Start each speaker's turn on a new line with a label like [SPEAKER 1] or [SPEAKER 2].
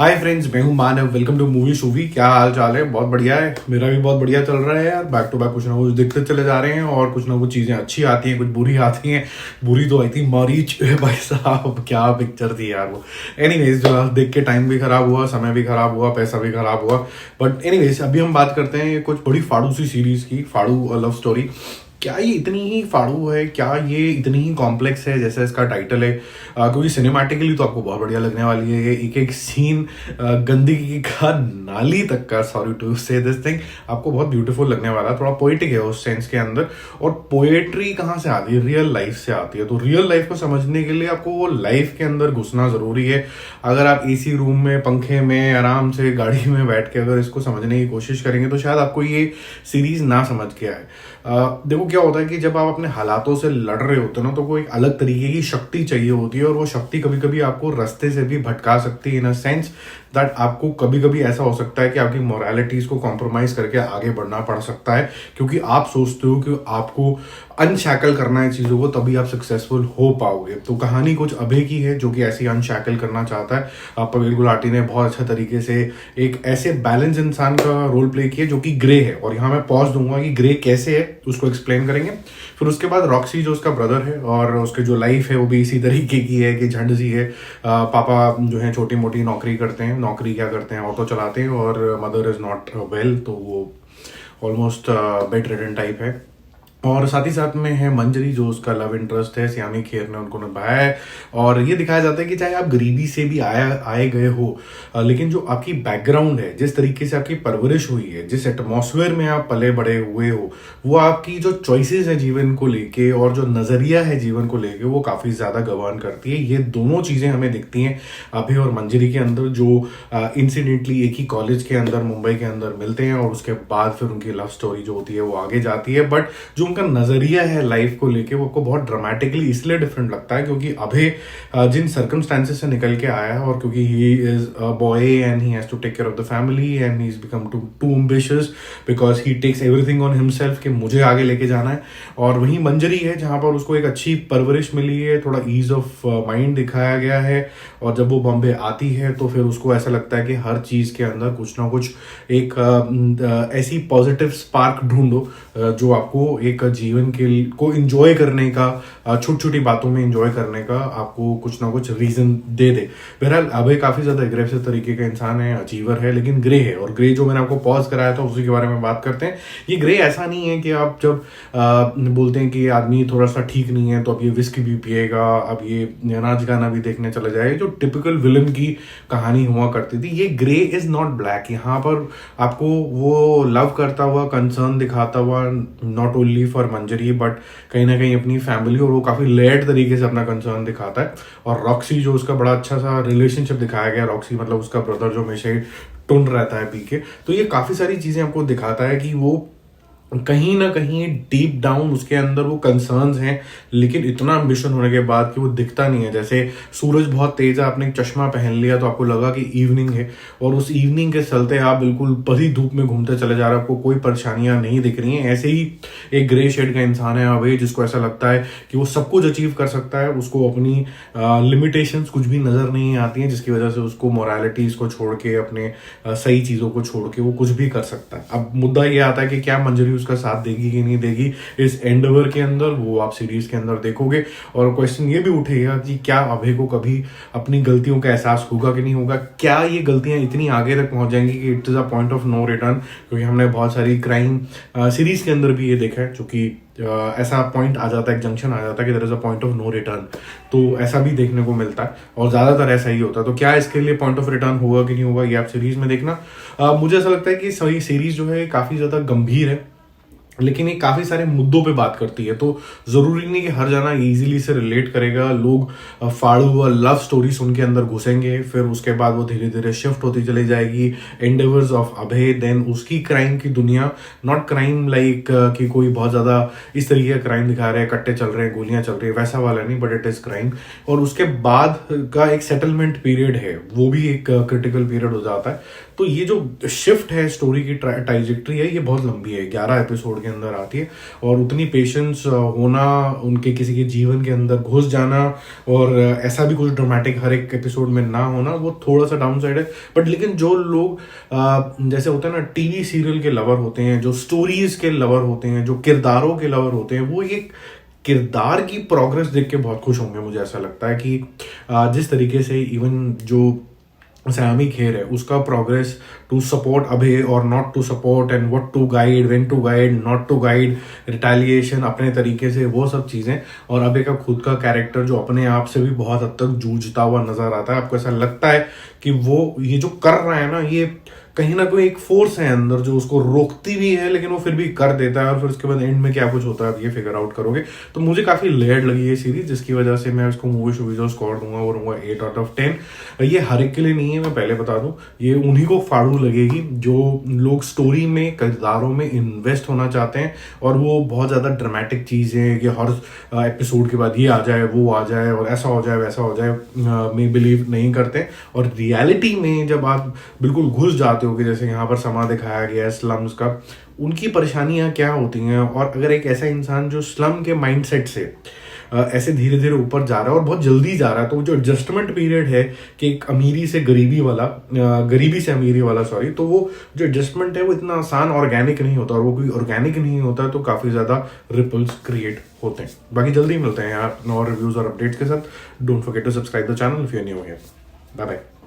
[SPEAKER 1] हाय friends, मैं हूं Manav. Welcome to movie शूवी। क्या हाल चाल है? बहुत बढ़िया है। मेरा भी बहुत बढ़िया चल रहा है यार। बैक टू बैक कुछ ना कुछ दिखते चले जा रहे हैं और कुछ ना कुछ चीजें अच्छी आती हैं, कुछ बुरी आती हैं। बुरी तो आई थी मरीच भाई साहब, क्या पिक्चर थी यार वो। एनीवेज, जो देख के टाइम भी खराब हुआ, समय भी खराब हुआ, पैसा भी खराब हुआ। बट एनीवेज, अभी हम बात करते हैं कुछ बड़ी फाड़ू सी सीरीज की, फाड़ू लव स्टोरी। क्या ये इतनी ही फाड़ू है? क्या ये इतनी ही कॉम्प्लेक्स है जैसा इसका टाइटल है? क्योंकि सिनेमैटिकली तो आपको बहुत बढ़िया लगने वाली है। ये एक एक सीन, गंदगी का नाली तक का, सॉरी टू से दिस थिंग, आपको बहुत ब्यूटीफुल लगने वाला है। थोड़ा पोएटिक है उस सेंस के अंदर। और पोएट्री कहाँ से आती है? रियल लाइफ से आती है। तो रियल लाइफ को समझने के लिए आपको वो लाइफ के अंदर घुसना जरूरी है। अगर आप एसी रूम में, पंखे में, आराम से गाड़ी में बैठ के अगर इसको समझने की कोशिश करेंगे तो शायद आपको ये सीरीज ना समझ के आए। देखो क्या होता है कि जब आप अपने हालातों से लड़ रहे होते हो ना, तो कोई अलग तरीके की शक्ति चाहिए होती है। और वो शक्ति कभी कभी आपको रास्ते से भी भटका सकती है, इन अ सेंस दैट आपको कभी कभी ऐसा हो सकता है कि आपकी मोरालिटीज को कॉम्प्रोमाइज करके आगे बढ़ना पड़ सकता है, क्योंकि आप सोचते हो कि आपको अनशैकल करना है चीज़ों को, तभी आप सक्सेसफुल हो पाओगे। तो कहानी कुछ अभय की है, जो कि ऐसी अनशैकल करना चाहता है। प्रवीण गुलाटी ने बहुत अच्छा तरीके से एक ऐसे बैलेंस इंसान का रोल प्ले किया जो कि ग्रे है। और यहाँ मैं पॉज दूंगा कि ग्रे कैसे है, उसको एक्सप्लेन करेंगे। फिर उसके बाद रॉक्सी, जो उसका ब्रदर है और उसके जो लाइफ है वो भी इसी तरीके की है कि झंड सी है। पापा जो है छोटी मोटी नौकरी करते हैं। नौकरी क्या करते हैं? ऑटो चलाते हैं। और मदर इज नॉट वेल, तो वो ऑलमोस्ट बेड रिडन टाइप है। और साथ ही साथ में है मंजरी, जो उसका लव इंटरेस्ट है। सियामी खेर ने उनको निभाया है। और ये दिखाया जाता है कि चाहे आप गरीबी से भी आए गए हो, लेकिन जो आपकी बैकग्राउंड है, जिस तरीके से आपकी परवरिश हुई है, जिस एटमॉस्फेयर में आप पले बड़े हुए हो, वो आपकी जो चॉइसेस है जीवन को लेके और जो नजरिया है जीवन को लेके, वो काफी ज्यादा गवर्न करती है। ये दोनों चीजें हमें दिखती हैं अभय और मंजरी के अंदर, जो इंसिडेंटली एक ही कॉलेज के अंदर, मुंबई के अंदर मिलते हैं। और उसके बाद फिर उनकी लव स्टोरी जो होती है वो आगे जाती है। बट जो उनका नजरिया है लाइफ को लेके, वो आपको बहुत ड्रामेटिकली इसलिए डिफरेंट लगता है क्योंकि अभय जिन सर्कमस्टेंसेस से निकल के आया है, और क्योंकि he is a boy and he has to take care of the family and he is become too ambitious because he takes everything on himself कि मुझे आगे लेके जाना है। और वहीं मंजरी है जहां पर उसको एक अच्छी परवरिश मिली है, थोड़ा ईज ऑफ माइंड दिखाया गया है। और जब वो बॉम्बे आती है तो फिर उसको ऐसा लगता है कि हर चीज के अंदर कुछ ना कुछ एक ऐसी पॉजिटिव स्पार्क ढूंढो जो आपको एक जीवन के को एंजॉय करने का, छोटी छोटी बातों में एंजॉय करने का आपको कुछ ना कुछ रीजन दे दे। बहरहाल अभय काफी ज्यादा एग्रेसिव तरीके का इंसान है, अचीवर है, लेकिन ग्रे है। और ग्रे जो मैंने आपको पॉज कराया था उसी के बारे में बात करते हैं। ये ग्रे ऐसा नहीं है कि आप जब बोलते हैं कि आदमी थोड़ा सा ठीक नहीं है तो अब ये विस्की भी पिएगा, अब ये नाच गाना भी देखने चला जाए, जो टिपिकल विलन की कहानी हुआ करती थी। ये ग्रे इज नॉट ब्लैक। यहाँ पर आपको वो लव करता हुआ, कंसर्न दिखाता हुआ, not only for Manjari but कहीं ना कहीं अपनी फैमिली, और वो काफी लेयर्ड तरीके से अपना कंसर्न दिखाता है। और रॉक्सी, जो उसका बड़ा अच्छा सा रिलेशनशिप दिखाया गया, रॉक्सी मतलब उसका ब्रदर जो हमेशा ही टुन रहता है पी के। तो ये काफी सारी चीजें आपको दिखाता है कि वो कहीं ना कहीं डीप डाउन उसके अंदर वो कंसर्न्स हैं, लेकिन इतना एम्बिशन होने के बाद कि वो दिखता नहीं है। जैसे सूरज बहुत तेज है, आपने एक चश्मा पहन लिया तो आपको लगा कि इवनिंग है, और उस इवनिंग के चलते आप बिल्कुल बड़ी धूप में घूमते चले जा रहे हो, आपको कोई परेशानियां नहीं दिख रही हैं। ऐसे ही एक ग्रे शेड का इंसान है अभय, जिसको ऐसा लगता है कि वो सब कुछ अचीव कर सकता है, उसको अपनी लिमिटेशंस कुछ भी नजर नहीं आती हैं, जिसकी वजह से उसको मोरालिटीज को छोड़ के, अपने सही चीजों को छोड़ के वो कुछ भी कर सकता है। अब मुद्दा ये आता है कि क्या मंजरी उसका साथ देगी कि नहीं देगी इस एंडेवर के अंदर, वो आप सीरीज के अंदर देखोगे। और क्वेश्चन ये भी उठेगा कि क्या अभय को कभी अपनी गलतियों का एहसास होगा कि नहीं होगा? क्या ये गलतियां इतनी आगे तक पहुंच जाएंगी कि it is a point of no return? क्योंकि हमने बहुत सारी क्राइम सीरीज के अंदर भी ये देखा है, जो कि ऐसा पॉइंट आ जाता है, एक जंक्शन आ जाता है कि there is a point of no return. तो ऐसा भी देखने को मिलता है और ज्यादातर ऐसा ही होता है। तो क्या इसके लिए पॉइंट ऑफ रिटर्न होगा कि नहीं होगा, ये आप सीरीज में देखना। मुझे ऐसा लगता है कि सही सीरीज जो है काफी ज्यादा गंभीर है, लेकिन ये काफी सारे मुद्दों पे बात करती है। तो जरूरी नहीं कि हर जना इजीली से रिलेट करेगा। लोग फाड़ू और लव स्टोरीज उनके अंदर घुसेंगे, फिर उसके बाद वो धीरे धीरे शिफ्ट होती चली जाएगी एंडेवर्स ऑफ अभय, देन उसकी क्राइम की दुनिया। नॉट क्राइम लाइक कि कोई बहुत ज्यादा इस तरीके का क्राइम दिखा रहे हैं, कट्टे चल रहे हैं, गोलियां चल रही है, वैसा वाला नहीं, बट इट इज क्राइम। और उसके बाद का एक सेटलमेंट पीरियड है, वो भी एक क्रिटिकल पीरियड हो जाता है। तो ये जो शिफ्ट है, स्टोरी की ट्राइजेक्ट्री है, ये बहुत लंबी है, 11 एपिसोड एपिसोड के अंदर आती है, और उतनी पेशेंस होना उनके किसी के जीवन के अंदर घुस जाना, और ऐसा भी कुछ ड्रामेटिक हर एक एपिसोड में ना होना, वो थोड़ा सा डाउन साइड है। बट लेकिन जो लोग जैसे होता है ना, टीवी सीरियल के लवर होते हैं, जो स्टोरीज के लवर होते हैं, जो किरदारों के लवर होते हैं, वो एक किरदार की प्रोग्रेस देख के बहुत खुश होंगे। मुझे ऐसा लगता है कि जिस तरीके से इवन जो सयामी खेर है, उसका प्रोग्रेस टू सपोर्ट अभय और not to support, and what to guide, when to guide, not to guide, retaliation अपने तरीके से, वो सब चीज़ें, और अभय का खुद का कैरेक्टर जो अपने आप से भी बहुत हद तक जूझता हुआ नजर आता है। आपको ऐसा लगता है कि वो ये जो कर रहा है ना, ये कहीं ना कोई एक फोर्स है अंदर जो उसको रोकती भी है, लेकिन वो फिर भी कर देता है, और फिर उसके बाद एंड में क्या कुछ होता है आप ये फिगर आउट करोगे। तो मुझे काफी लेयर्ड लगी ये सीरीज, जिसकी वजह से मैं इसको मूवी शूवी जो स्कोर दूंगा वो दूंगा 8/10। ये हर एक के लिए नहीं है, मैं पहले बता दूं, ये उन्हीं को फाड़ू लगेगी जो लोग स्टोरी में, किरदारों में इन्वेस्ट होना चाहते हैं, और वो बहुत ज्यादा ड्रामेटिक चीजें कि हर एपिसोड के बाद ये आ जाए, वो आ जाए, और ऐसा हो जाए, वैसा हो जाए, में बिलीव नहीं करते। और रियलिटी में जब आप बिल्कुल घुस जाते हो कि जैसे यहाँ पर समा दिखाया गया है स्लम्स का, उनकी परेशानियां क्या होती हैं, और अगर एक ऐसा इंसान जो स्लम के माइंडसेट से ऐसे धीरे धीरे ऊपर जा रहा है और बहुत जल्दी जा रहा है, तो जो एडजस्टमेंट पीरियड है कि एक अमीरी से गरीबी वाला, गरीबी से अमीरी वाला, सॉरी, तो वो जो एडजस्टमेंट है वो इतना आसान ऑर्गेनिक नहीं होता, और वो कोई ऑर्गेनिक नहीं होता है तो काफ़ी ज़्यादा रिपल्स क्रिएट होते हैं। बाकी जल्दी मिलते हैं यार और रिव्यूज़ और अपडेट्स के साथ। Don't forget to subscribe the channel if you are new here. Bye bye.